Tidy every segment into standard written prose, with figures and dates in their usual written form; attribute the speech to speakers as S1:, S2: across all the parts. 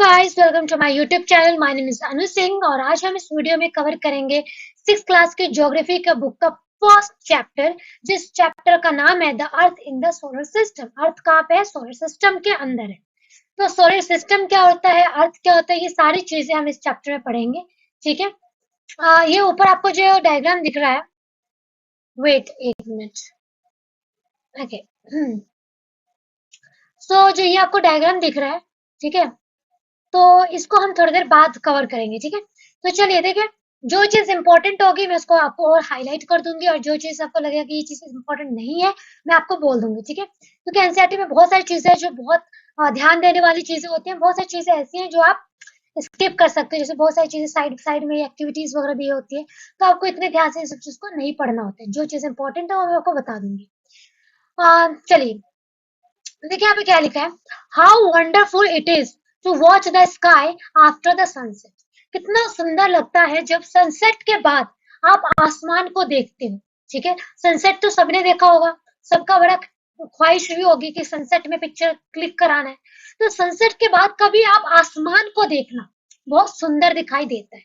S1: Guys, welcome to my YouTube channel. My name is Anu Singh और आज हम इस वीडियो में कवर करेंगे 6th क्लास की ज्योग्राफी का बुक का फर्स्ट चैप्टर, जिस चैप्टर का नाम है the earth in the solar system. Earth कहाँ पे है? सोलर सिस्टम के अंदर है। तो सोलर सिस्टम क्या होता है, अर्थ क्या होता है, ये सारी चीजें हम इस चैप्टर में पढ़ेंगे। ठीक है। ये ऊपर आपको जो डायग्राम दिख रहा है, वेट एक मिनट। ओके। सो जो ये आपको डायग्राम दिख रहा है, ठीक है, तो इसको हम थोड़ी देर बाद कवर करेंगे। ठीक है। तो चलिए देखिए, जो चीज इंपॉर्टेंट होगी मैं उसको आपको और हाईलाइट कर दूंगी, और जो चीज आपको लगेगा कि ये चीज इंपॉर्टेंट नहीं है मैं आपको बोल दूंगी। ठीक है। क्योंकि एनसीईआरटी में बहुत सारी चीजें हैं जो बहुत ध्यान देने वाली चीजें होती हैं, बहुत सारी चीजें ऐसी हैं जो आप स्किप कर सकते हैं। जैसे बहुत सारी चीजें साइड साइड में एक्टिविटीज वगैरह भी होती है, तो आपको इतने ध्यान से इस सब चीज को नहीं पढ़ना होता है। जो चीज इंपॉर्टेंट है वो मैं आपको बता दूंगी। चलिए देखिए यहाँ पे क्या लिखा है, how wonderful it is to watch the sky after the sunset. कितना सुंदर लगता है जब सनसेट के बाद आप आसमान को देखते हो। ठीक है। सनसेट तो सबने देखा होगा, सबका बड़ा ख्वाहिश भी होगी कि सनसेट में पिक्चर क्लिक कराना है। तो सनसेट के बाद कभी आप आसमान को देखना, बहुत सुंदर दिखाई देता है।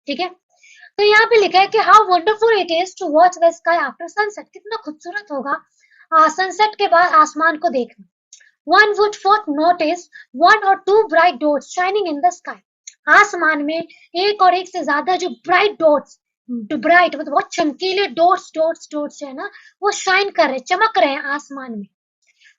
S1: ठीक है। तो यहाँ पे लिखा है कि how wonderful it is to watch the sky after sunset. कितना खूबसूरत होगा सनसेट के बाद आसमान को देखना। One would first notice one or two bright dots shining in the sky. आसमान में एक और एक से ज्यादा जो ब्राइट डॉट्स, ब्राइट मतलब बहुत चमकीले डॉट्स डॉट्स डॉट्स है ना, वो शाइन कर रहे, चमक रहे हैं आसमान में।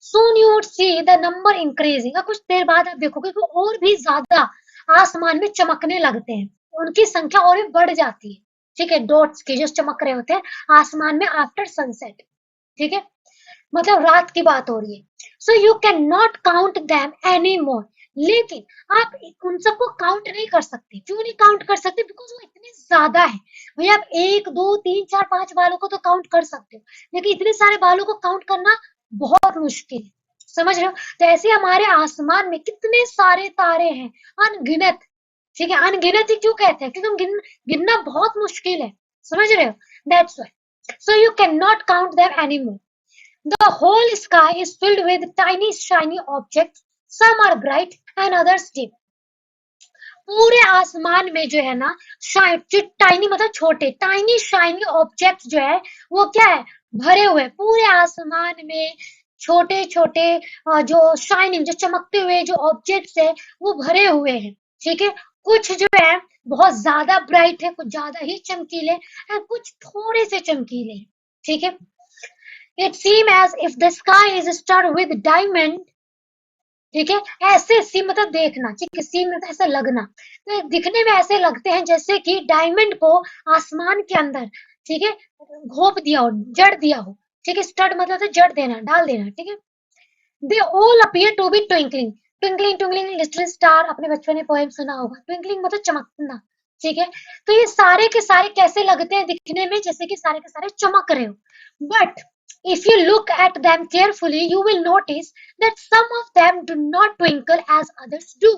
S1: Soon you would see the number increasing. कुछ देर बाद आप देखोगे कि और भी ज्यादा आसमान में चमकने लगते हैं, उनकी संख्या और भी बढ़ जाती है। ठीक है। डॉट्स के जो चमक रहे होते हैं आसमान में आफ्टर सनसेट। ठीक है। मतलब रात की बात हो रही है। So you can not count them any more. लेकिन आप उन सबको काउंट नहीं कर सकते। क्यों नहीं काउंट कर सकते? बिकॉज वो इतने ज्यादा है। भैया आप 1 2 3 4 5 बालों को तो काउंट कर सकते हो, लेकिन इतने सारे बालों को काउंट करना बहुत मुश्किल है। समझ रहे हो? तो ऐसे हमारे आसमान में कितने सारे तारे हैं, अनगिनत। ठीक है। अनगिनत ही क्यों कहते हैं? क्योंकि गिनना बहुत मुश्किल है। समझ रहे हो? That's why so you can not count them any more. The whole sky is filled with tiny shiny objects. Some are bright and others dim. पूरे आसमान में जो है ना, टाइनी मतलब छोटे, टाइनी शाइनी ऑब्जेक्ट्स जो है वो क्या है, भरे हुए। पूरे आसमान में छोटे छोटे जो शाइनिंग, जो चमकते हुए जो ऑब्जेक्ट्स है वो भरे हुए हैं। ठीक है। कुछ जो है बहुत ज्यादा ब्राइट है, कुछ ज्यादा ही चमकीले हैं, कुछ थोड़े से चमकीले हैं। ठीक है। It seems as if the sky is starred with diamond. ठीक है। ऐसे सी मतलब देखना, ठीक है, सी मतलब ऐसा लगना, तो दिखने में ऐसे लगते हैं जैसे कि डायमंड को आसमान के अंदर, ठीक है, घोप दिया हो, जड़ दिया हो। ठीक है। स्टड मतलब तो जड़ देना, डाल देना। ठीक है। They all appear to be twinkling. Twinkling twinkling little star, अपने बचपन में पोएम सुना होगा। ट्विंकलिंग मतलब चमकना। ठीक है। तो ये सारे के सारे कैसे लगते हैं दिखने में? जैसे कि सारे के सारे चमक रहे हो। But if you look at them carefully, you will notice that some of them do not twinkle as others do.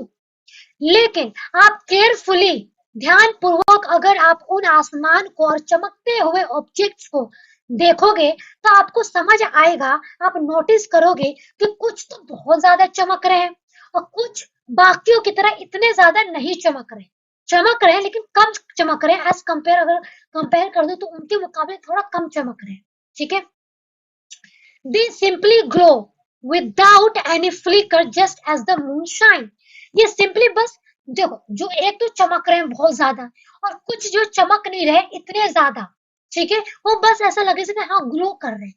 S1: लेकिन आप केयरफुली, ध्यान पूर्वक अगर आप उन आसमान को और चमकते हुए ऑब्जेक्ट्स को देखोगे तो आपको समझ आएगा, आप नोटिस करोगे कि कुछ तो बहुत ज्यादा चमक रहे हैं और कुछ बाकियों की तरह इतने ज्यादा नहीं चमक रहे। चमक रहे हैं लेकिन कम चमक रहे हैं, एज कंपेयर, अगर कंपेयर कर दो तो उनके मुकाबले थोड़ा कम चमक रहे हैं। ठीक है। They simply glow without any flicker just as the moon shine. ये सिंपली बस देखो, जो एक तो चमक रहे हैं बहुत ज्यादा और कुछ जो चमक नहीं रहे इतने ज्यादा। ठीक है। वो बस ऐसा लगे जैसे हाँ ग्लो कर रहे हैं,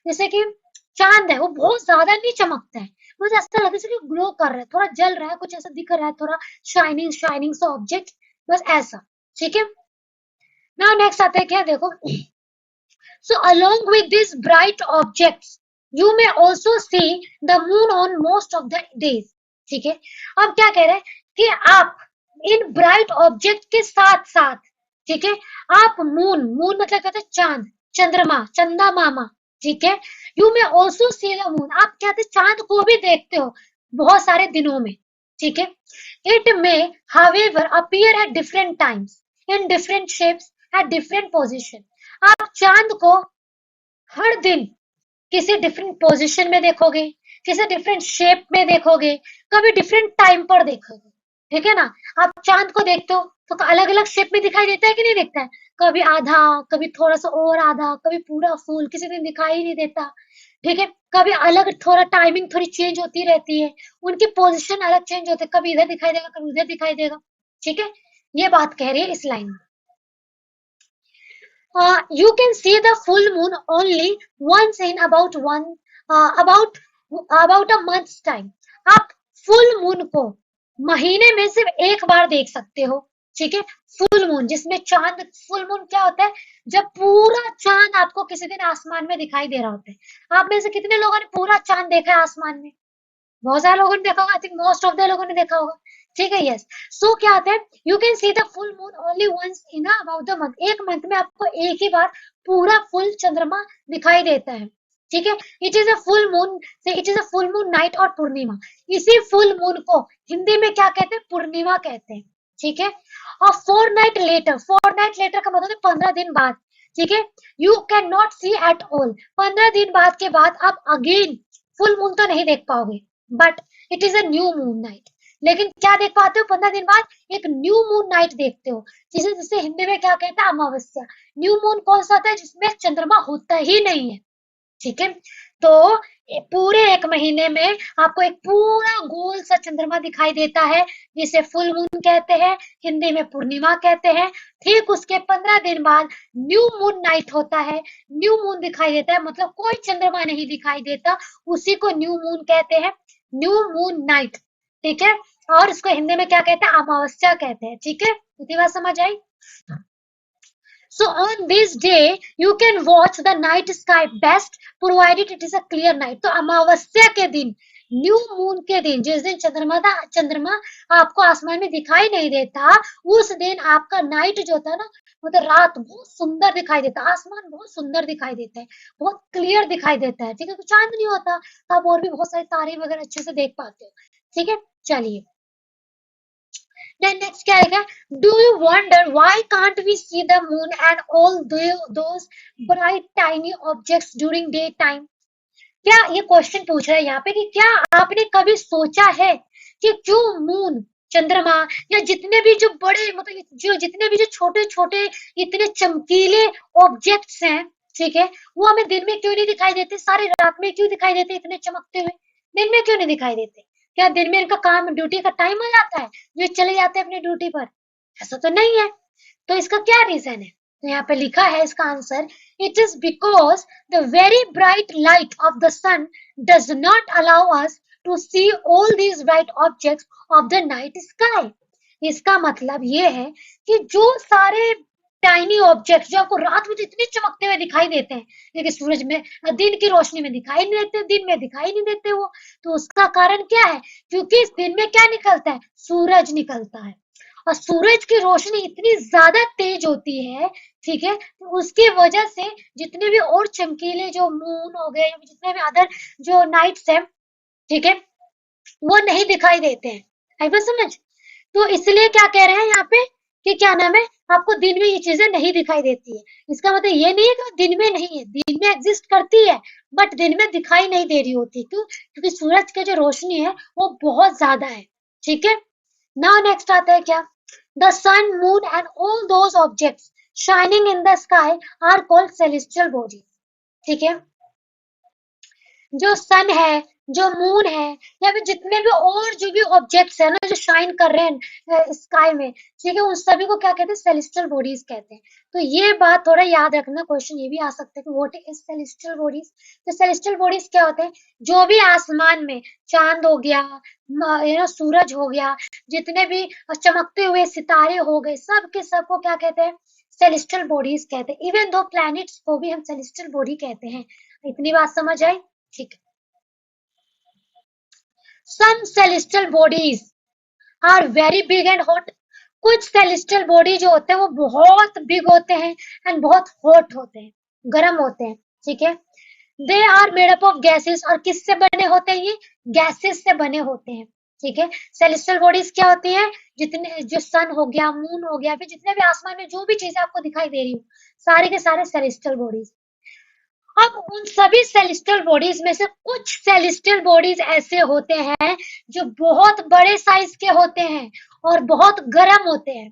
S1: जैसे कि चांद है, वो बहुत ज्यादा नहीं चमकता है, बस ऐसा लगे जैसे कि ग्लो कर रहा है, थोड़ा जल रहा है, कुछ ऐसा दिख रहा है, थोड़ा शाइनिंग शाइनिंग सा ऑब्जेक्ट, बस ऐसा। ठीक है। नाउ नेक्स्ट आता है क्या, देखो। So along with these bright objects, you may also see the moon on most of the days. ठीक है। अब क्या कह रहे हैं कि आप इन ब्राइट ऑब्जेक्ट के साथ साथ, ठीक है, आप मून, मून मतलब कहते हैं चांद, चंद्रमा, चंदा मामा। ठीक है। You may also see the moon, आप क्या कहते चांद को भी देखते हो बहुत सारे दिनों में। ठीक है। It may however appear at different times in different shapes at different position. आप चांद को हर दिन किसी डिफरेंट पोजीशन में देखोगे, किसी डिफरेंट शेप में देखोगे, कभी डिफरेंट टाइम पर देखोगे, ठीक है ना। आप चांद को देखते हो तो अलग अलग शेप में दिखाई देता है कि नहीं दिखता है, कभी आधा, कभी थोड़ा सा और आधा, कभी पूरा फूल, किसी दिन दिखाई ही नहीं देता, ठीक है। कभी अलग, थोड़ा टाइमिंग थोड़ी चेंज होती रहती है, उनकी पोजीशन अलग चेंज होते हैं, कभी इधर दिखाई देगा, कभी उधर दिखाई देगा, ठीक है। ये बात कह रही है इस लाइन में। You can see the full moon only once in about about a month's time. आप फुल मून को महीने में सिर्फ एक बार देख सकते हो, ठीक है। फुल मून जिसमें चांद, फुल मून क्या होता है, जब पूरा चांद आपको किसी दिन आसमान में दिखाई दे रहा होता है। आप में से कितने लोगों ने पूरा चांद देखा है आसमान में? बहुत सारे लोगों ने देखा होगा, I think most of the लोगों ने देखा होगा, ठीक है। यस, सो क्या आता है, you can see the full moon only once in about the month, एक मंथ में आपको एक ही बार पूरा फुल चंद्रमा दिखाई देता है, ठीक है। It is a full moon से, it is a full moon night और पूर्णिमा, इसी फुल मून को हिंदी में क्या कहते हैं, पूर्णिमा कहते हैं, ठीक है। और फोर नाइट लेटर का मतलब है 15 दिन बाद, ठीक है। You can not see at all, 15 दिन बाद के बाद आप अगेन फुल मून तो नहीं देख पाओगे, but it is a new moon night. लेकिन क्या देख पाते हो 15 दिन बाद, एक न्यू मून नाइट देखते हो, जिसे जिसे हिंदी में क्या कहते हैं, अमावस्या। न्यू मून कौन सा होता है, जिसमें चंद्रमा होता ही नहीं है, ठीक है। तो पूरे एक महीने में आपको एक पूरा गोल सा चंद्रमा दिखाई देता है, जिसे फुल मून कहते हैं, हिंदी में पूर्णिमा कहते हैं। ठीक उसके 15 दिन बाद न्यू मून नाइट होता है, न्यू मून दिखाई देता है, मतलब कोई चंद्रमा नहीं दिखाई देता, उसी को न्यू मून कहते हैं, न्यू मून नाइट, ठीक है। और इसको हिंदी में क्या कहते हैं, अमावस्या कहते हैं, ठीक है। इतनी बात समझ आई? So on this day you can watch the night sky best provided it is a clear night. तो अमावस्या के दिन, न्यू मून के दिन, जिस दिन चंद्रमा आपको आसमान में दिखाई नहीं देता, उस दिन आपका नाइट जो होता है ना, मतलब रात बहुत सुंदर दिखाई देता है, आसमान बहुत सुंदर दिखाई देता है, बहुत क्लियर दिखाई देता है, ठीक है। तो चांद नहीं होता तो आप और भी बहुत सारे तारे वगैरह अच्छे से देख पाते हो, ठीक है। चलिए, then next क्या आएगा, do you wonder why can't we see the moon and all those bright tiny objects during daytime? क्या ये क्वेश्चन पूछ रहा है यहाँ पे कि क्या आपने कभी सोचा है कि क्यों मून, चंद्रमा, या जितने भी जो बड़े, मतलब जो जितने भी जो छोटे छोटे इतने चमकीले ऑब्जेक्ट्स हैं, ठीक है, वो हमें दिन में क्यों नहीं दिखाई देते, सारी रात में क्यों दिखाई देते इतने चमकते हुए, दिन में क्यों नहीं दिखाई देते? क्या दिन में इनका काम, ड्यूटी का टाइम हो जाता है, ये चले जाते हैं अपनी ड्यूटी पर? ऐसा तो नहीं है। तो इसका क्या रीजन है? तो यहाँ पे लिखा है इसका answer, it is because the very bright light of the sun does not allow us to see all these bright objects of the night sky. इसका मतलब ये है कि जो सारे टाइनी ऑब्जेक्ट जो आपको रात में तो इतने चमकते हुए दिखाई देते हैं, लेकिन सूरज में, दिन की रोशनी में दिखाई नहीं देते, दिन में दिखाई नहीं देते वो। तो उसका कारण क्या है? क्योंकि इस दिन में क्या निकलता है, सूरज निकलता है, और सूरज की रोशनी इतनी ज्यादा तेज होती है, ठीक है, तो उसकी वजह से जितने भी और चमकीले जो मून हो गए, जितने भी अदर जो नाइट्स है, ठीक है, वो नहीं दिखाई देते हैं। आई बात समझ? तो इसलिए क्या कह रहे हैं यहाँ पे कि क्या नाम है, आपको दिन में ये चीजें नहीं दिखाई देती है। इसका मतलब ये नहीं है कि दिन में नहीं है, दिन में एग्जिस्ट करती है, बट दिन में दिखाई नहीं दे रही होती। क्यों? क्योंकि सूरज की जो रोशनी है वो बहुत ज्यादा है, ठीक है। नाउ नेक्स्ट आता है क्या, the sun, moon and all those objects shining in the sky are called celestial bodies, ठीक है। जो सन है, जो मून है, या फिर जितने भी और जो भी ऑब्जेक्ट्स है ना जो शाइन कर रहे हैं स्काई में, ठीक है, उन सभी को क्या कहते हैं, सेलेस्टियल बॉडीज कहते हैं। तो ये बात थोड़ा याद रखना, क्वेश्चन ये भी आ सकता है कि व्हाट इज सेलेस्टियल बॉडीज। तो सेलेस्टियल बॉडीज क्या होते हैं, जो भी आसमान में चांद हो गया, सूरज हो गया, जितने भी चमकते हुए सितारे हो गए, सब के सब को क्या कहते हैं, सेलेस्टियल बॉडीज कहते हैं। इवन दो प्लैनेट्स को भी हम सेलेस्टियल बॉडी कहते हैं। इतनी बात समझ आई? ठीक है। Some celestial bodies are very big and hot. कुछ celestial body जो होते हैं वो बहुत big होते हैं and बहुत hot होते हैं, गर्म होते हैं, ठीक है। They are made up of gases, और किससे बने होते हैं ये, gases से बने होते हैं, ठीक है। celestial bodies क्या होती हैं, जितने जो sun हो गया, moon हो गया, फिर जितने भी आसमान में जो भी चीजें आपको दिखाई दे रही हो, सारे के सारे celestial bodies। अब उन सभी सेलेस्टियल बॉडीज में से कुछ सेलेस्टियल बॉडीज ऐसे होते हैं जो बहुत बड़े साइज के होते हैं और बहुत गर्म होते हैं।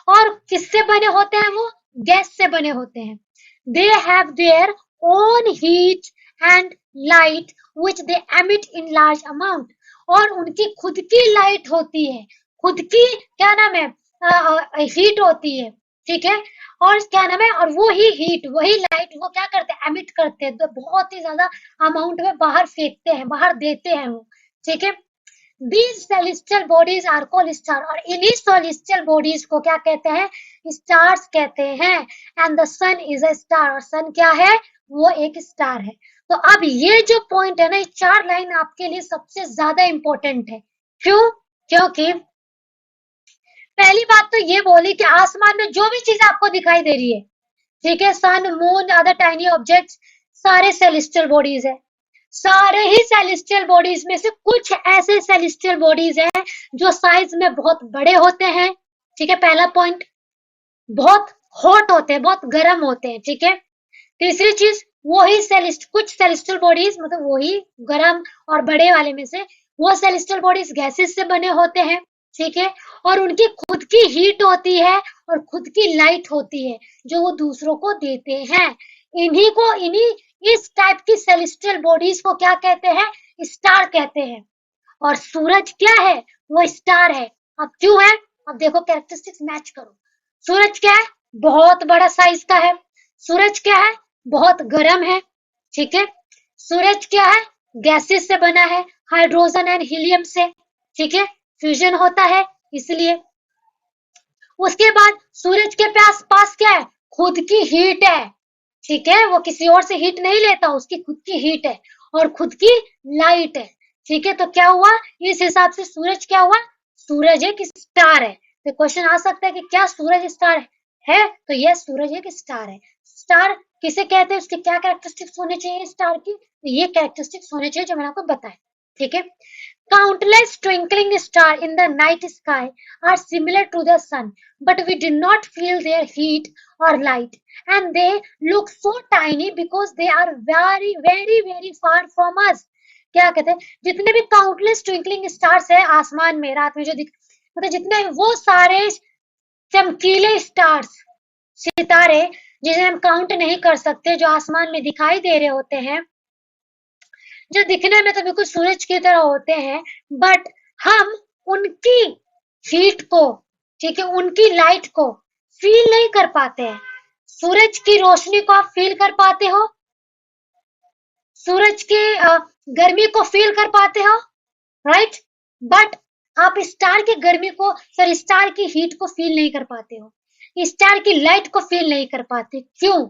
S1: और किससे बने होते हैं वो? गैस से बने होते हैं। They have their own heat and light which they emit in large amount. और उनकी खुद की लाइट होती है, खुद की क्या नाम है, हीट होती है, ठीक है। और क्या नाम है, और वो ही हीट, वही लाइट वो क्या करते हैं, एमिट करते हैं, तो बहुत ही ज्यादा अमाउंट में बाहर फेंकते हैं, बाहर देते हैं वो, ठीक है। These celestial bodies are called star, और इन्हीं celestial bodies को क्या कहते हैं? स्टार्स कहते हैं। And the sun is a star, और सन क्या है? वो एक स्टार है। तो अब ये जो पॉइंट है ना, ये चार लाइन आपके लिए सबसे ज्यादा इंपॉर्टेंट है। क्यों? क्योंकि पहली बात तो ये बोली कि आसमान में जो भी चीज आपको दिखाई दे रही है, ठीक है, सन, मून, अदर टाइनी ऑब्जेक्ट्स, सारे सेलेस्टियल बॉडीज है। सारे ही सेलेस्टियल बॉडीज में से कुछ ऐसे सेलेस्टियल बॉडीज हैं जो साइज में बहुत बड़े होते हैं, ठीक है, पहला पॉइंट। बहुत हॉट होते हैं, बहुत गर्म होते हैं, ठीक है। तीसरी चीज, वही कुछ सेलेस्टियल बॉडीज, मतलब वही गर्म और बड़े वाले में से वो सेलेस्टियल बॉडीज गैसेस से बने होते हैं, ठीक है। और उनकी खुद की हीट होती है और खुद की लाइट होती है जो वो दूसरों को देते हैं। इन्हीं इस टाइप की सेलेस्टियल बॉडीज को क्या कहते हैं? स्टार कहते हैं। और सूरज क्या है? वो स्टार है। अब क्यों है? अब देखो, कैरेक्टरिस्टिक्स मैच करो। सूरज क्या है? बहुत बड़ा साइज का है। सूरज क्या है? बहुत गर्म है, ठीक है। सूरज क्या है? गैसेस से बना है, हाइड्रोजन एंड हीलियम से, ठीक है, फ्यूजन होता है इसलिए। उसके बाद सूरज के पास पास क्या है? खुद की हीट है, ठीक है, वो किसी और से हीट नहीं लेता, उसकी खुद की हीट है और खुद की लाइट है, ठीक है। तो क्या हुआ? इस हिसाब से सूरज क्या हुआ? सूरज एक स्टार है। तो क्वेश्चन आ सकता है कि क्या सूरज स्टार है? तो यस, सूरज एक स्टार है। स्टार किसे कहते हैं? उसके क्या कैरेक्टरिस्टिक्स होने चाहिए स्टार की? तो ये कैरेक्टरिस्टिक्स होने चाहिए जो मैंने आपको बताया, ठीक है। Countless twinkling stars in the night sky are similar to the sun, but we do not feel their heat or light, and they look so tiny because they are very, very, very far from us. क्या कहते हैं? जितने भी countless twinkling stars है आसमान में रात में जो मतलब जितने वो सारे चमकीले स्टार्स, सितारे, जिन्हें हम काउंट नहीं कर सकते, जो आसमान में दिखाई दे रहे होते हैं, जो दिखने में तो बिल्कुल सूरज की तरह होते हैं, बट हम उनकी हीट को, ठीक है, उनकी लाइट को फील नहीं कर पाते हैं। सूरज की रोशनी को आप फील कर पाते हो? सूरज की गर्मी को फील कर पाते हो? राइट। बट आप स्टार की गर्मी को, सॉरी, स्टार की हीट को फील नहीं कर पाते हो, स्टार की लाइट को फील नहीं कर पाते। क्यों?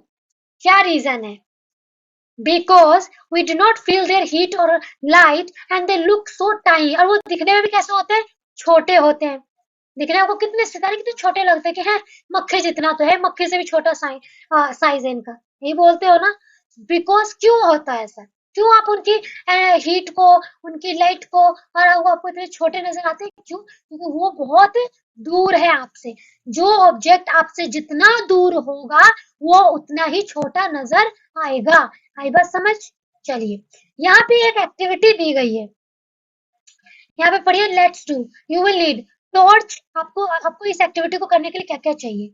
S1: क्या रीजन है? because we do not feel their heat or light and they look so tiny। और वो दिखने में भी कैसे होते हैं? छोटे होते हैं। दिखने में आपको कितने सितारे कितने छोटे लगते हैं कि है, मक्खी जितना तो है, मक्खी से भी छोटा साइज है इनका, यही बोलते हो ना। बिकॉज क्यों होता है ऐसा? क्यों आप उनकी हीट को, उनकी लाइट को, और वो आपको इतने छोटे नजर आते हैं? क्यों? क्योंकि वो बहुत दूर है आपसे। जो ऑब्जेक्ट आपसे जितना दूर होगा वो उतना ही छोटा नजर आएगा। आई बात समझ? चलिए, यहाँ पे एक एक्टिविटी दी गई है, यहाँ पे पढ़िए, let's do, you will need torch. आपको आपको इस एक्टिविटी को करने के लिए क्या क्या चाहिए?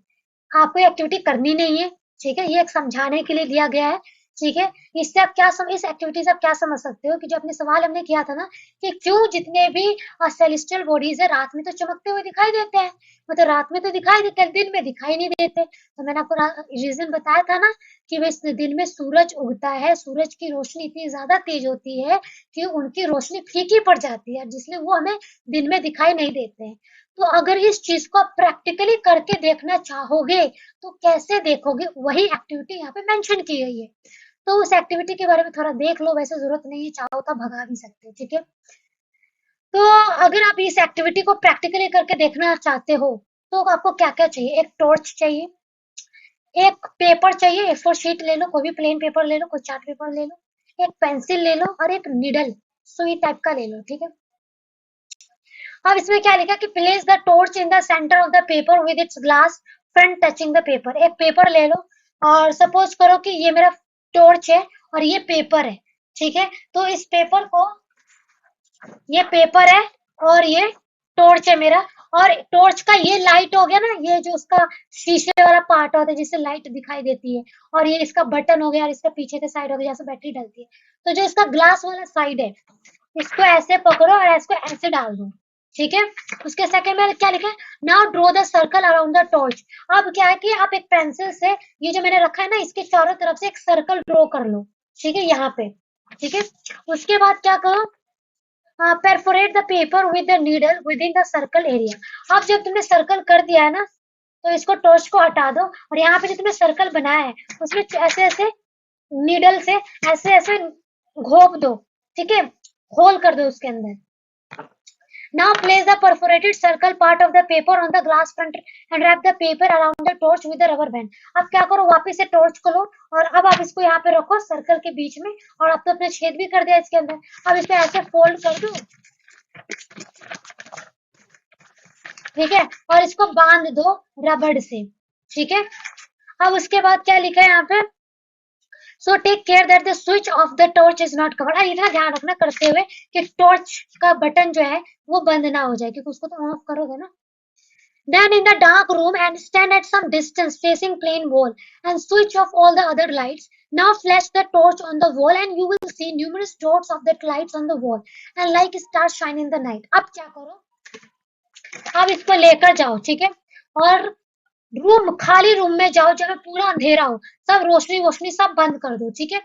S1: आपको ये एक्टिविटी करनी नहीं है, ठीक है, ये एक समझाने के लिए दिया गया है, ठीक है। इससे आप क्या इस एक्टिविटी से आप क्या समझ सकते हो कि जो अपने सवाल हमने किया था ना, कि क्यों जितने भी सेलेस्टियल बॉडीज है रात में तो चमकते हुए दिखाई देते हैं, मतलब रात में तो दिखाई देते हैं, दिन में दिखाई नहीं देते। तो मैंने आपको रीजन बताया था ना कि वे दिन में सूरज उगता है, सूरज की रोशनी इतनी ज्यादा तेज होती है कि उनकी रोशनी फीकी पड़ जाती है, जिसलिए वो हमें दिन में दिखाई नहीं देते हैं। तो अगर इस चीज को आप प्रैक्टिकली करके देखना चाहोगे तो कैसे देखोगे, वही एक्टिविटी यहाँ पे मेंशन की गई है। तो उस एक्टिविटी के बारे में थोड़ा देख लो, वैसे जरूरत नहीं है, चाहो तो भगा भी सकते हो, ठीक है। तो अगर आप इस एक्टिविटी को प्रैक्टिकली करके देखना चाहते हो तो आपको क्या क्या चाहिए? एक टॉर्च चाहिए, एक पेपर चाहिए, A4 शीट ले लो, कोई भी प्लेन पेपर ले लो, कोई चार्ट पेपर ले लो, एक पेंसिल ले लो और एक निडल, सुई टाइप का ले लो, ठीक है। अब इसमें क्या लिखा कि place the torch in the centre of the paper with its glass front touching the paper. एक पेपर ले लो और सपोज करो कि ये मेरा टॉर्च है और ये पेपर है, ठीक है। तो इस पेपर को, ये पेपर है और ये टॉर्च है मेरा। और टॉर्च का ये लाइट हो गया ना, ये जो उसका शीशे वाला पार्ट होता है जिससे लाइट दिखाई देती है, और ये इसका बटन हो गया और इसका पीछे के साइड हो गया जैसे बैटरी डलती है। तो जो इसका ग्लास वाला साइड है, इसको ऐसे पकड़ो और इसको ऐसे डाल दो, ठीक है। उसके सेकंड में क्या लिखा है, now draw the circle around the torch. अब क्या है कि आप एक पेंसिल से ये जो मैंने रखा है ना, इसके चारों तरफ से एक सर्कल ड्रॉ कर लो, ठीक है, यहाँ पे, ठीक है। उसके बाद क्या करो, perforate the paper with the needle within the circle area। अब जब तुमने सर्कल कर दिया है ना, तो इसको टॉर्च को हटा दो और यहाँ पे जो तुमने सर्कल बनाया है उसमें ऐसे ऐसे नीडल से ऐसे ऐसे घोप दो, ठीक है, होल कर दो उसके अंदर। Now place the perforated circle part of the paper on the glass front and wrap the paper around the torch with a rubber band। अब क्या करो, वापस से टॉर्च को लो और अब आप इसको यहाँ पे रखो सर्कल के बीच में, और अब तो अपने छेद भी कर दिया इसके अंदर। अब इसको ऐसे फोल्ड कर दो, ठीक है, और इसको बांध दो रबड़ से, ठीक है। अब उसके बाद क्या लिखा है यहाँ पे, so take care that the switch of the torch is not covered. इतना ध्यान रखना करते हुए कि टॉर्च का बटन जो है वो बंद ना हो जाए, क्योंकि उसको तो ऑफ करोगे ना। Then in the dark room and stand at some distance facing plain wall and switch off all the other lights. Now flash the torch on the wall and you will see numerous dots of the lights on the wall and like stars shine in the night। अब क्या करो, अब इसको लेकर जाओ, ठीक है, और खाली रूम में जाओ जब पूरा अंधेरा हो, सब रोशनी वोशनी सब बंद कर दो, ठीक है।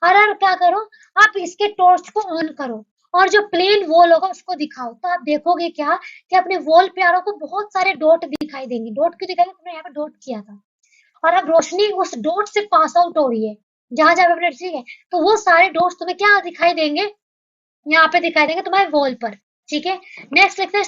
S1: और क्या करो, आप इसके टॉर्च को ऑन करो और जो प्लेन वॉल होगा उसको दिखाओ। तो आप देखोगे क्या कि अपने वॉल पे आपको बहुत सारे डॉट दिखाई देंगे। डॉट क्यों दिखाई, तुमने यहाँ पे डॉट किया था और अब रोशनी उस डॉट से पास आउट हो रही है जहां जहां पे, ठीक है। तो वो सारे डॉट्स तुम्हें क्या दिखाई देंगे, यहाँ पे दिखाई देंगे तुम्हारे वॉल पर, ठीक है। नेक्स्ट लिखते हैं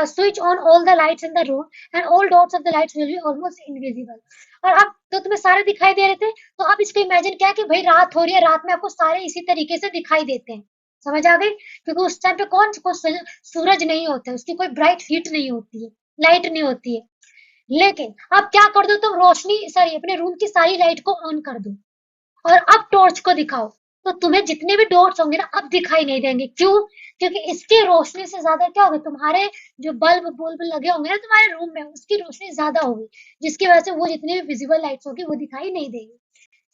S1: switch on all the lights in the room and all dots of the lights will be almost invisible। और अब तो तुम्हें सारे दिखाई दे रहे थे, तो अब इसको इमेजिन क्या है कि भाई रात हो रही है, रात में आपको सारे इसी तरीके से दिखाई देते हैं, समझ आ गई। क्योंकि उस टाइम पे कौन को सूरज नहीं होता है, उसकी कोई ब्राइट हीट नहीं होती है, लाइट नहीं होती है। लेकिन अब क्या कर दो, तुम रोशनी सारी अपने रूम की सारी लाइट को ऑन कर दो और अब टॉर्च को दिखाओ, तो तुम्हें जितने भी डॉट्स होंगे ना अब दिखाई नहीं देंगे। क्यों, क्योंकि इसकी रोशनी से ज्यादा क्या होगा, तुम्हारे जो बल्ब बुल्ब लगे होंगे ना तुम्हारे रूम में, उसकी रोशनी ज्यादा होगी, जिसकी वजह से वो जितनी भी विजिबल लाइट्स होगी वो दिखाई नहीं देगी,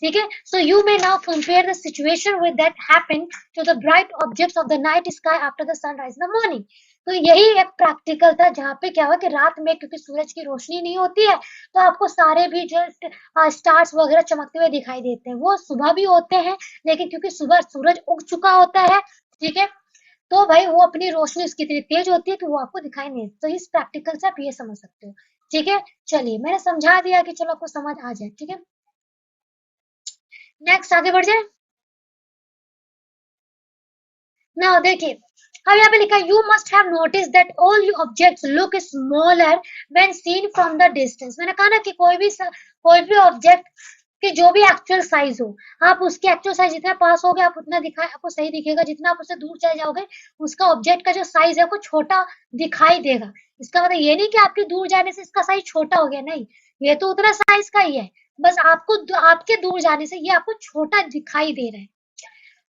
S1: ठीक है। So you may now compare the situation with that happened to the bright objects of the night sky after the sunrise in the morning. तो यही एक प्रैक्टिकल था जहाँ पे क्या हुआ कि रात में क्योंकि सूरज की रोशनी नहीं होती है, तो आपको सारे भी जो स्टार्स वगैरह चमकते हुए दिखाई देते हैं। वो सुबह भी होते हैं, लेकिन क्योंकि सुबह सूरज उग चुका होता है, ठीक है, तो भाई वो अपनी रोशनी उसकी इतनी तेज होती है कि वो आपको दिखाई नहीं देती। तो इस प्रैक्टिकल से आप ये समझ सकते हो, ठीक है। चलिए मैंने समझा दिया कि चलो आपको समझ आ जाए, ठीक है। नेक्स्ट आगे बढ़ जाए। नाउ देखिए, अब यहाँ पे लिखा है, you must have notice that all you objects look smaller when seen from the distance. मैंने कहा ना कि कोई भी ऑब्जेक्ट की जो भी एक्चुअल साइज हो, आप उसकी एक्चुअल साइज जितना पास होगे आप उतना दिखाई आपको सही दिखेगा, जितना आप उससे दूर चले जाओगे उसका ऑब्जेक्ट का जो साइज है वो छोटा दिखाई देगा। इसका मतलब ये नहीं कि आपके दूर जाने से इसका साइज छोटा हो गया, नहीं, ये तो उतना साइज का ही है, बस आपके दूर जाने से ये आपको छोटा दिखाई दे रहा है।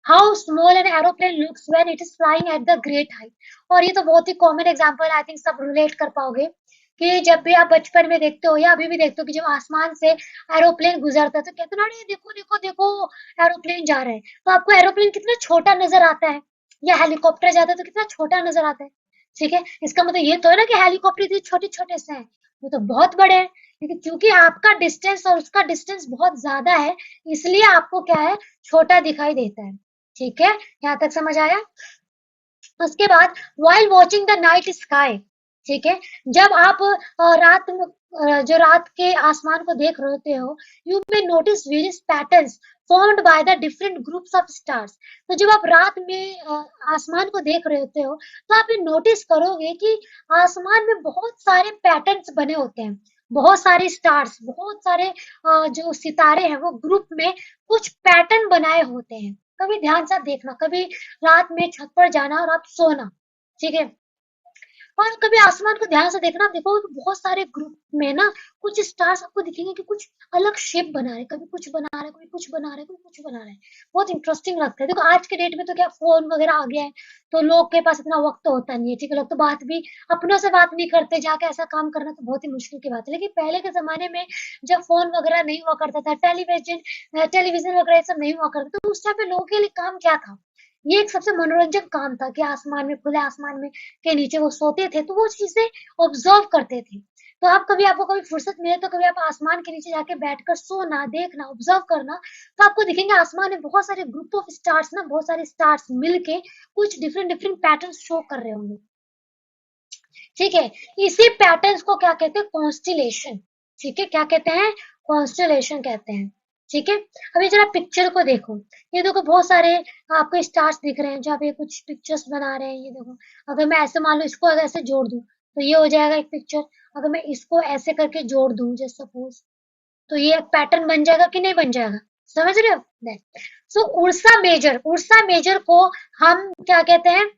S1: How small an aeroplane looks when it is flying at the great height. और ये तो बहुत ही कॉमन एग्जांपल, आई थिंक सब रिलेट कर पाओगे कि जब भी आप बचपन में देखते हो या अभी भी देखते हो कि जब आसमान से एरोप्लेन गुजरता है तो कहते हैं, अरे देखो देखो देखो एरोप्लेन जा रहा है, तो आपको एरोप्लेन कितना छोटा नजर आता है, या हेलीकॉप्टर जाता है तो कितना छोटा नजर आता है, ठीक है। इसका मतलब ये तो है ना कि हेलीकॉप्टर इतने छोटे छोटे से हैं, वो तो बहुत बड़े हैं, लेकिन क्योंकि आपका डिस्टेंस और उसका डिस्टेंस बहुत ज्यादा है, इसलिए आपको क्या है, छोटा दिखाई देता है, ठीक है। यहाँ तक समझ आया। उसके बाद while watching the night sky, ठीक है, जब आप रात में जो रात के आसमान को देख रहे होते हो, you may notice various patterns formed by the different groups of stars. तो जब आप रात में आसमान को देख रहे होते हो तो आप ये नोटिस करोगे कि आसमान में बहुत सारे पैटर्न्स बने होते हैं, बहुत सारे स्टार्स, बहुत सारे जो सितारे हैं वो ग्रुप में कुछ पैटर्न बनाए होते हैं। कभी ध्यान से देखना, कभी रात में छत पर जाना और आप सोना, ठीक है, और कभी आसमान को ध्यान से देखना, आप देखोगे कि बहुत सारे ग्रुप में ना कुछ स्टार्स आपको दिखेंगे कि कुछ अलग शेप बना रहे हैं, कभी कुछ बना रहे हैं, कोई कुछ बना रहे हैं, कोई कुछ बना रहे हैं। बहुत इंटरेस्टिंग लगता है। देखो आज के डेट में तो क्या फोन वगैरह आ गया है, तो लोग के पास इतना वक्त तो होता नहीं है, ठीक है, लोग तो बात भी अपनों से बात नहीं करते, जाके ऐसा काम करना तो बहुत ही मुश्किल की बात है। लेकिन पहले के जमाने में जब फोन वगैरह नहीं हुआ करता था, टेलीविजन टेलीविजन वगैरह ये सब नहीं हुआ करता, तो उस टाइम पे लोगों के लिए काम क्या था? ये एक सबसे मनोरंजक काम था कि आसमान में, खुले आसमान में के नीचे वो सोते थे, तो वो चीजें ऑब्जर्व करते थे। तो आप कभी, आपको कभी फुर्सत मिले तो कभी आप आसमान के नीचे जाके बैठकर सोना, देखना, ऑब्जर्व करना, तो आपको दिखेंगे आसमान में बहुत सारे ग्रुप ऑफ स्टार्स ना, बहुत सारे स्टार्स मिलके कुछ डिफरेंट डिफरेंट पैटर्न शो कर रहे होंगे। ठीक है, इसी पैटर्न्स को क्या कहते हैं? कॉन्स्टिलेशन। ठीक है, क्या कहते हैं? कॉन्स्टिलेशन कहते हैं। ठीक है, अभी जरा पिक्चर को देखो, ये देखो बहुत सारे आपको स्टार्स दिख रहे हैं, जहाँ पे कुछ पिक्चर्स बना रहे हैं, ये देखो। अगर मैं ऐसे मान लो इसको अगर ऐसे जोड़ दूं तो ये हो जाएगा एक पिक्चर। अगर मैं इसको ऐसे करके जोड़ दूं जस्ट सपोज, तो ये एक पैटर्न बन जाएगा कि नहीं बन जाएगा? समझ रहे हो? सो उर्सा मेजर को हम क्या कहते हैं?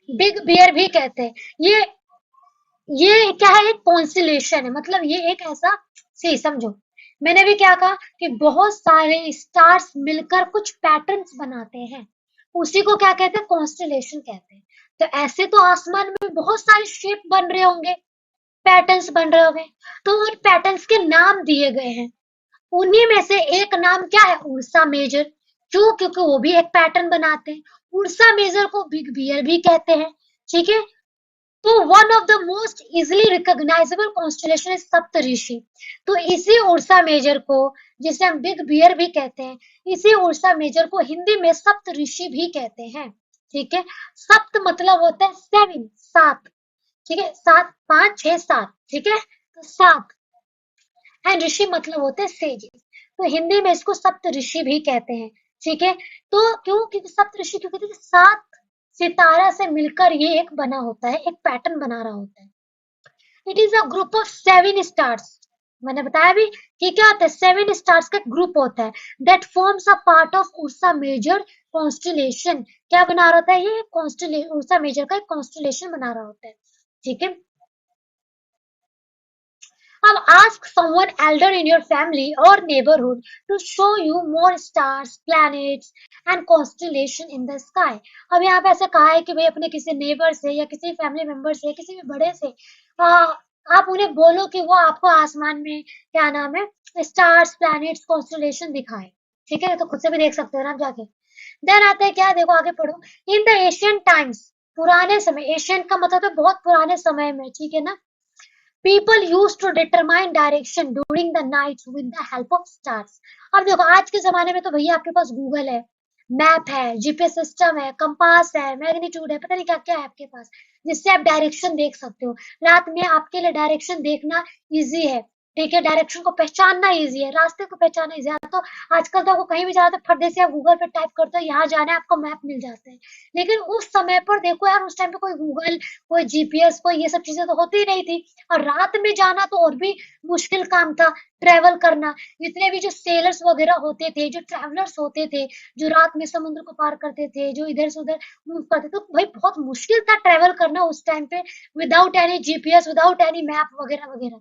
S1: बिग बियर भी कहते हैं। ये क्या है? एक कॉन्स्टिलेशन है, मतलब ये एक ऐसा, सी समझो, मैंने भी क्या कहा कि बहुत सारे स्टार्स मिलकर कुछ पैटर्न्स बनाते हैं, उसी को क्या कहते हैं? कॉन्स्टिलेशन कहते हैं। तो ऐसे तो आसमान में बहुत सारे शेप बन रहे होंगे, पैटर्न्स बन रहे होंगे, तो उन पैटर्न्स के नाम दिए गए हैं। उन्हीं में से एक नाम क्या है? Ursa Major. क्यों? क्योंकि वो भी एक पैटर्न बनाते हैं। उर्सा मेजर को बिग बियर भी कहते हैं। ठीक है, तो one of the most easily recognisable constellation is Saptarishi. तो इसी उर्सा मेजर को, जिसे हम बिग बियर भी कहते हैं, इसी उर्सा मेजर को हिंदी में सप्तऋषि भी कहते हैं। ठीक है, सप्त मतलब होता है सेवन, सात। ठीक है, सात, पांच, छह, सात। ठीक है, तो सात, एंड ऋषि मतलब होते हैं सेजेस। तो हिंदी में इसको सप्त ऋषि भी कहते हैं। ठीक है, तो क्यों? क्योंकि सप्त ऋषि, क्योंकि देखिए सात सितारा से मिलकर ये एक बना होता है, एक पैटर्न बना रहा होता है। It is a group of seven stars. मैंने बताया भी कि क्या होता है? सेवन स्टार्स का ग्रुप होता है, that forms a part of Ursa Major constellation. क्या बना रहा होता है? ये कॉन्स्टलेशन, उर्सा मेजर का एक कॉन्स्टलेशन बना रहा होता है। ठीक है, अब ask someone elder in your family or neighborhood to show you more stars, planets and constellation in the sky. अब यहाँ पे ऐसा कहा है कि भाई अपने किसी नेबर से या किसी फैमिली मेंबर से, किसी भी बड़े से आ, आप उन्हें बोलो कि वो आपको आसमान में क्या नाम है, स्टार्स, प्लैनेट्स, कॉन्स्टलेशन दिखाए। ठीक है, तो खुद से भी देख सकते हो ना आप जाके। देन आता है क्या? देखो आगे पढ़ो। इन द एशियन टाइम्स, पुराने समय, एशियन का मतलब है बहुत पुराने समय में, ठीक है ना, people used to determine direction during the night with the help of stars. अब देखो आज के जमाने में तो भैया आपके पास गूगल है, मैप है, जीपीएस सिस्टम है, कंपास है, मैग्नीट्यूड है, पता नहीं क्या क्या है आपके पास, जिससे आप डायरेक्शन देख सकते हो। रात में आपके लिए डायरेक्शन देखना इजी है। ठीक है, डायरेक्शन को पहचानना इजी है, रास्ते को पहचानना इजी है। तो आजकल तो आपको कहीं भी जाना तो फट से आप गूगल पे टाइप करते हो यहाँ जाना है, आपको मैप मिल जाता है। लेकिन उस समय पर देखो यार, उस टाइम पे कोई गूगल, कोई जीपीएस, कोई ये सब चीजें तो होती ही नहीं थी। और रात में जाना तो और भी मुश्किल काम था, ट्रेवल करना। जितने भी जो सेलर्स वगैरह होते थे, जो ट्रैवलर्स होते थे, जो रात में समुद्र को पार करते थे, जो इधर से उधर मूव करते थे, तो भाई बहुत मुश्किल था ट्रेवल करना उस टाइम पे, without any GPS, without any map वगैरह वगैरह।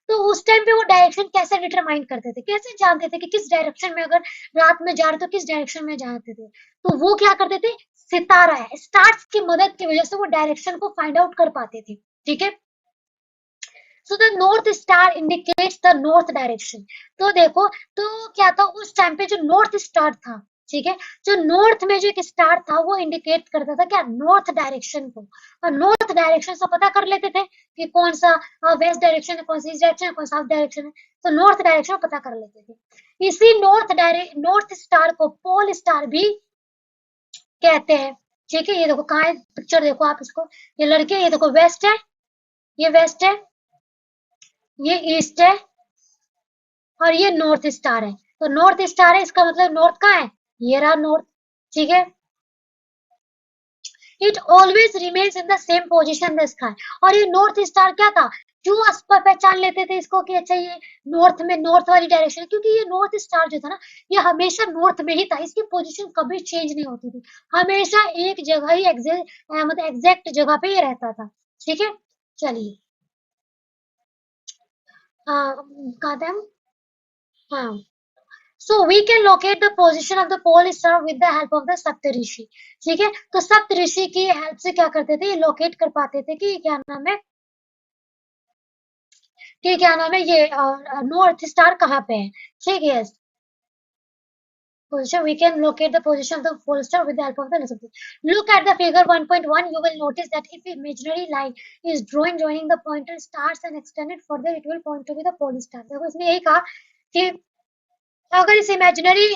S1: तो उस टाइम पे वो डायरेक्शन कैसे डिटरमाइन करते थे, कैसे जानते थे कि किस डायरेक्शन में, अगर रात में जा रहे तो किस डायरेक्शन में जाते थे? तो वो क्या करते थे? सितारा है, स्टार्स की मदद की वजह से वो डायरेक्शन को फाइंड आउट कर पाते थे। ठीक है, so the north star indicates the north direction. तो देखो, तो क्या था उस टाइम पे? जो नॉर्थ स्टार था, ठीक है, जो नॉर्थ में जो एक स्टार था वो इंडिकेट करता था क्या? नॉर्थ डायरेक्शन को। और नॉर्थ डायरेक्शन से पता कर लेते थे कि कौन सा वेस्ट डायरेक्शन है, कौन सा ईस्ट डायरेक्शन है, कौन सा साउथ डायरेक्शन है। तो नॉर्थ डायरेक्शन पता कर लेते थे। इसी नॉर्थ स्टार को पोल स्टार भी कहते हैं। ठीक है, ये देखो कहाँ है पिक्चर, देखो आप इसको, ये लड़के, ये देखो वेस्ट है, ये वेस्ट है, ये ईस्ट है, और ये नॉर्थ स्टार है। तो नॉर्थ स्टार है, इसका मतलब नॉर्थ कहाँ है? ये रहा नॉर्थ। ठीक है, it always remains in the same position the sky. और ये नॉर्थ स्टार क्या था? क्यों पहचान लेते थे इसको कि अच्छा ये नॉर्थ में, नॉर्थ वाली डायरेक्शन है? क्योंकि ये नॉर्थ स्टार जो था ना, ये हमेशा नॉर्थ में ही था, इसकी पोजीशन कभी चेंज नहीं होती थी, हमेशा एक जगह ही मतलब एग्जैक्ट जगह पे ही रहता था। ठीक है, चलिए। हाँ, कहाँ थे हम? हाँ, so we can locate the position of the pole star with the help of the Saptarishi. ठीक है, तो सप्तऋषि की हेल्प से क्या करते थे, ये लोकेट कर पाते थे कि क्या नाम है, कि क्या नाम है ये नॉर्थ स्टार कहाँ पे है। ठीक है, position we can locate the position of the pole star with the help of the laser. Look at the figure 1.1. You will notice that if imaginary line is drawn joining the pointer stars and extended further, it will point to be the pole star. देखो इसने यही कहा कि अगर इस imaginary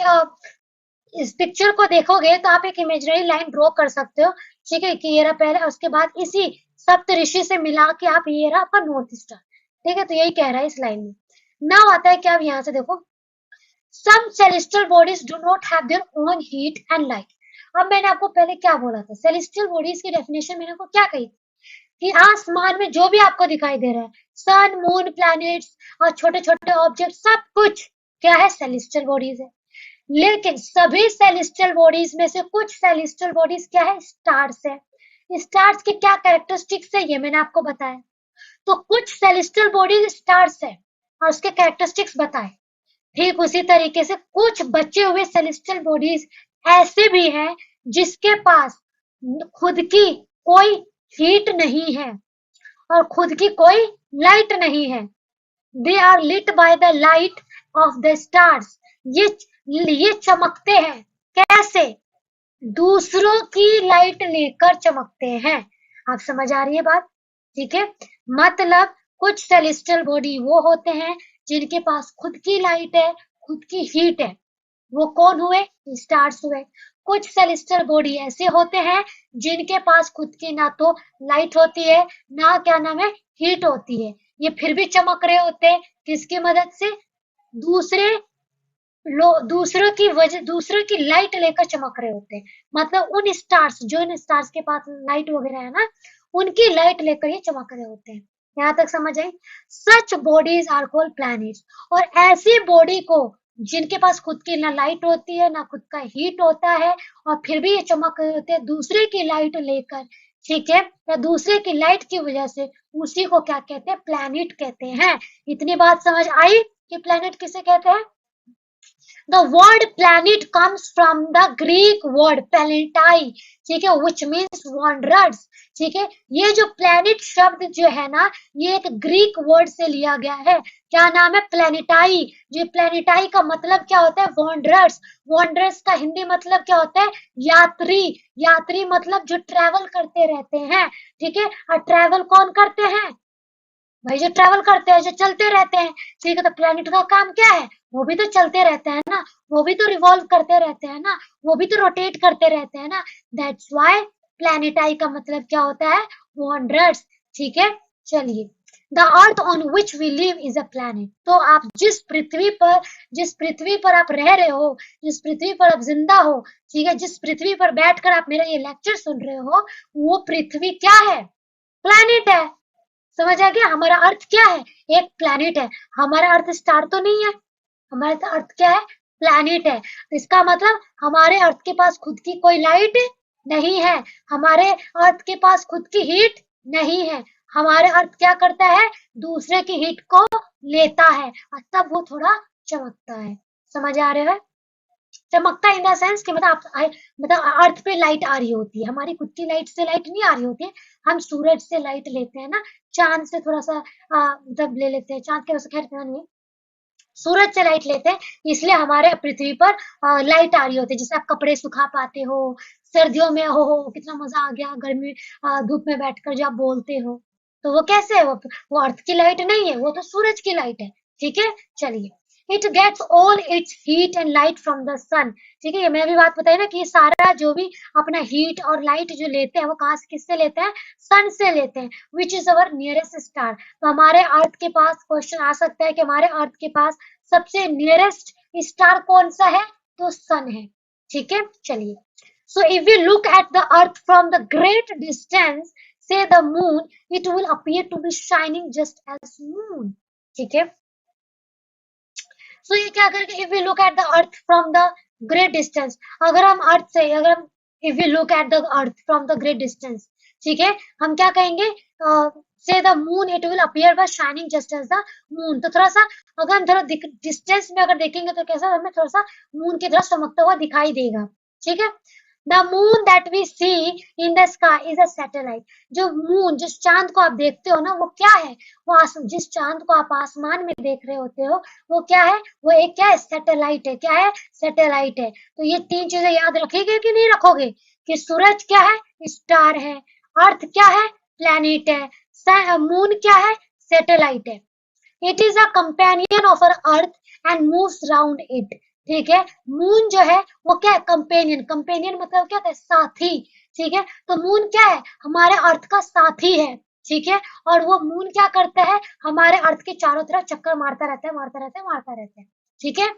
S1: इस picture को देखोगे तो आप एक इमेजिनरी लाइन ड्रॉ कर सकते हो। ठीक है, कि ये रहा पहले, उसके बाद इसी सप्त ऋषि से मिला के आप ये रहा आपका नॉर्थ स्टार। ठीक है, तो यही कह रहा है इस लाइन में। नाउ आता है कि आप यहाँ से देखो, some celestial bodies do not have their own heat and light. अब मैंने आपको पहले क्या बोला था, सेलेस्टियल बॉडीज की डेफिनेशन मैंने आपको क्या कही कि आसमान में जो भी आपको दिखाई दे रहा है, सन, मून, प्लैनेट्स और छोटे छोटे ऑब्जेक्ट, सब कुछ क्या है, सेलेस्टियल बॉडीज है। लेकिन सभी सेलेस्टियल बॉडीज में से कुछ सेलेस्टियल बॉडीज क्या है, स्टार्स है। स्टार्स के क्या कैरेक्टरिस्टिक्स है ये मैंने आपको बताया। तो कुछ सेलेस्टियल बॉडीज स्टार्स है और उसके कैरेक्टरिस्टिक्स बताए। ठीक उसी तरीके से कुछ बचे हुए सेलेस्टियल बॉडीज ऐसे भी हैं जिसके पास खुद की कोई हीट नहीं है और खुद की कोई लाइट नहीं है। They are lit by the light of the stars. ये ये चमकते हैं कैसे, दूसरों की लाइट लेकर चमकते हैं। आप समझ आ रही है बात? ठीक है, मतलब कुछ सेलेस्टियल बॉडी वो होते हैं जिनके पास खुद की लाइट है, खुद की हीट है, वो कौन हुए, स्टार्स हुए। कुछ सेलेस्टियल बॉडी ऐसे होते हैं जिनके पास खुद की ना तो लाइट होती है, ना क्या नाम है, हीट होती है, ये फिर भी चमक रहे होते हैं किसकी मदद से, दूसरे दूसरों की वजह, दूसरों की लाइट लेकर चमक रहे होते हैं। मतलब उन स्टार्स, जो इन स्टार्स के पास लाइट वगैरह है ना, उनकी लाइट लेकर ये चमक रहे होते हैं। यहाँ तक समझ आई? सच बॉडीज आर कॉल्ड प्लैनेट्स। और ऐसी बॉडी को जिनके पास खुद की ना लाइट होती है ना खुद का हीट होता है और फिर भी ये चमक रहे होते हैं दूसरे की लाइट लेकर, ठीक है, या दूसरे की लाइट की वजह से, उसी को क्या कहते हैं, प्लैनेट कहते हैं। इतनी बात समझ आई कि प्लैनेट किसे कहते हैं? The word planet comes from the Greek word planetai, ठीक है, which means wanderers। ठीक है, ये जो planet शब्द जो है ना, ये एक ग्रीक वर्ड से लिया गया है। क्या नाम है, प्लेनेटाई। जो प्लेनेटाई का मतलब क्या होता है, wanderers। wanderers का हिंदी मतलब क्या होता है, यात्री। यात्री मतलब जो ट्रेवल करते रहते हैं। ठीक है, और ट्रेवल कौन करते हैं, भाई जो ट्रेवल करते हैं, जो चलते रहते हैं। ठीक है, तो प्लेनेट का काम क्या है, वो भी तो चलते रहते हैं ना, वो भी तो रिवॉल्व करते रहते हैं ना, वो भी तो रोटेट करते रहते हैं ना। दैट्स व्हाई प्लेनेटाई का मतलब क्या होता है, वॉन्डरर्स। ठीक है, चलिए। The earth on which we live is a planet. तो आप जिस पृथ्वी पर आप रह रहे हो, जिस पृथ्वी पर आप जिंदा हो, ठीक है, जिस पृथ्वी पर बैठकर आप मेरा ये लेक्चर सुन रहे हो, वो पृथ्वी क्या है, प्लेनेट है। समझ आ गया? हमारा अर्थ क्या है, एक प्लैनेट है। हमारा अर्थ स्टार तो नहीं है, हमारा तो अर्थ क्या है, प्लैनेट है। तो इसका मतलब हमारे अर्थ के पास खुद की कोई लाइट नहीं है, हमारे अर्थ के पास खुद की हीट नहीं है। हमारे अर्थ क्या करता है, दूसरे की हीट को लेता है और तब वो थोड़ा चमकता है। समझ आ रहा है? चमकता इन द सेंस कि मतलब अर्थ पे लाइट आ रही होती है, हमारी खुद की लाइट से लाइट नहीं आ रही होती है। हम सूरज से लाइट लेते हैं ना, चांद से थोड़ा सा मतलब ले लेते हैं, चांद के वैसे खैर इतना नहीं है, सूरज से लाइट लेते हैं, इसलिए हमारे पृथ्वी पर लाइट आ रही होती है, जिससे आप कपड़े सुखा पाते हो। सर्दियों में हो कितना मजा आ गया, गर्मी धूप में बैठकर जो आप बोलते हो, तो वो कैसे है, वो अर्थ की लाइट नहीं है, वो तो सूरज की लाइट है। ठीक है, चलिए। It gets all its heat and light from the sun. ठीक है, ये मैंने भी बात बताई ना कि ये सारा जो भी अपना हीट और लाइट जो लेते हैं वो कहाँ से, किससे लेते हैं, सन से लेते हैं, which is our nearest star. तो हमारे अर्थ के पास क्वेश्चन आ सकता है कि हमारे अर्थ के पास सबसे नियरेस्ट स्टार कौन सा है, तो सन है। ठीक है, चलिए। So if we look at the earth from the great distance, say the moon, it will appear to be shining just as moon। ठीक है, so ये क्या करेंगे, if we look at the earth from the great distance, अगर हम अर्थ से, अगर हम if we look at the earth from the great distance, ठीक है, हम क्या कहेंगे, से the moon it will appear by shining just as the moon. तो थोड़ा सा अगर हम थोड़ा डिस्टेंस में अगर देखेंगे तो कैसा हमें थोड़ा सा मून की तरह चमकता हुआ दिखाई देगा, ठीक है। The moon that we see in the sky is a satellite. जो मून, जिस चांद को आप देखते हो ना, वो क्या है? वो जिस चांद को आप आसमान में देख रहे होते हो, वो क्या है? वो एक क्या है? सैटेलाइट है। क्या है? सैटेलाइट है। तो ये तीन चीजें याद रखोगे कि नहीं रखोगे? कि सूरज क्या है? स्टार है। अर्थ क्या है? प्लैनेट है। मून क्या है? सैटेलाइट है। It is a companion of our earth and moves round it. ठीक है। मून जो है वो क्या है? कंपेनियन। कंपेनियन मतलब क्या है? साथी। ठीक है। तो मून क्या है? हमारे अर्थ का साथी है। ठीक है। और वो मून क्या करता है? हमारे अर्थ के चारों तरफ चक्कर मारता रहता है, मारता रहता है, मारता रहता है। ठीक है।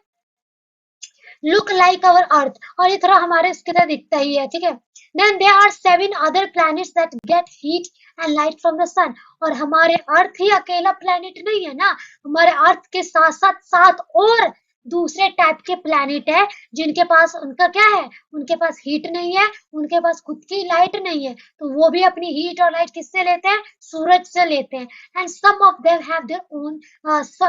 S1: लुक लाइक अवर अर्थ, और ये थोड़ा हमारे इसकी तरह दिखता ही है, ठीक है। Then there are 7 other planets that get heat and light from the sun. और हमारे अर्थ ही अकेला प्लैनेट नहीं है ना, हमारे अर्थ के साथ साथ 7 और दूसरे टाइप के प्लैनेट है, जिनके पास उनका क्या है? उनके पास हीट नहीं है, उनके पास खुद की लाइट नहीं है, तो वो भी अपनी हीट और लाइट किससे लेते हैं? सूरज से लेते हैं। And some of them have their own,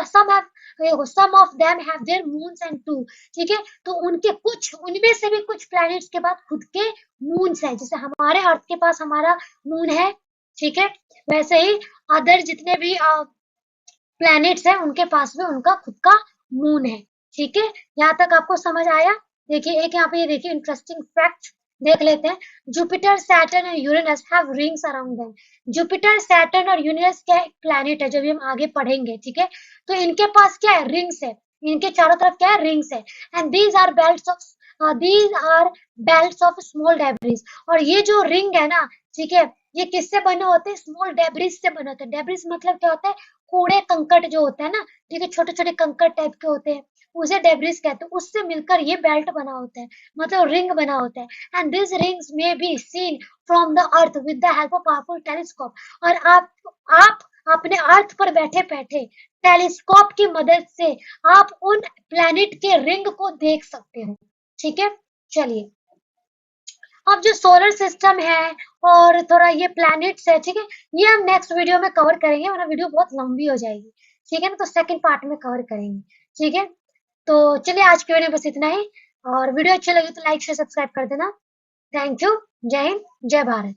S1: some of them have their moons and too. ठीक है। तो उनके कुछ, उनमें से भी कुछ प्लैनेट्स के पास खुद के मून्स है, जैसे हमारे अर्थ के पास हमारा मून है, ठीक है। वैसे ही अदर जितने भी प्लैनेट्स हैं उनके पास भी उनका खुद का मून है, ठीक है। यहाँ तक आपको समझ आया? देखिए एक यहाँ पे ये देखिए इंटरेस्टिंग फैक्ट देख लेते हैं। Jupiter, Saturn and Uranus have rings around them. Jupiter, Saturn और यूरेनस क्या है? प्लैनेट है, जो भी हम आगे पढ़ेंगे, ठीक है। तो इनके पास क्या है? रिंग्स है। इनके चारों तरफ क्या है? रिंग्स है। And these are belts of small debris. और ये जो रिंग है ना, ठीक है, ये किससे बने होते हैं? स्मॉल डेब्रिस से बने होते हैं। डेब्रिस मतलब क्या होता है? कूड़े कंकड़ जो होता है ना, ठीक है, छोटे छोटे कंकड़ टाइप के होते हैं, उसे डेब्रिस कहते हैं। उससे मिलकर ये बेल्ट बना होता है, मतलब रिंग बना होता है। And this rings may be seen from the earth with the help of powerful telescope. और आप अपने अर्थ पर बैठे बैठे टेलीस्कोप की मदद से आप उन प्लैनेट के रिंग को देख सकते हो, ठीक है। चलिए, अब जो सोलर सिस्टम है और थोड़ा ये प्लैनेट्स है, ठीक है, ये हम नेक्स्ट वीडियो में कवर करेंगे, वरना वीडियो बहुत लंबी हो जाएगी, ठीक है ना। तो सेकंड पार्ट में कवर करेंगे, ठीक है। तो चलिए आज की वीडियो में बस इतना ही, और वीडियो अच्छी लगी तो लाइक शेयर सब्सक्राइब कर देना। Thank you. जय हिंद, जय भारत।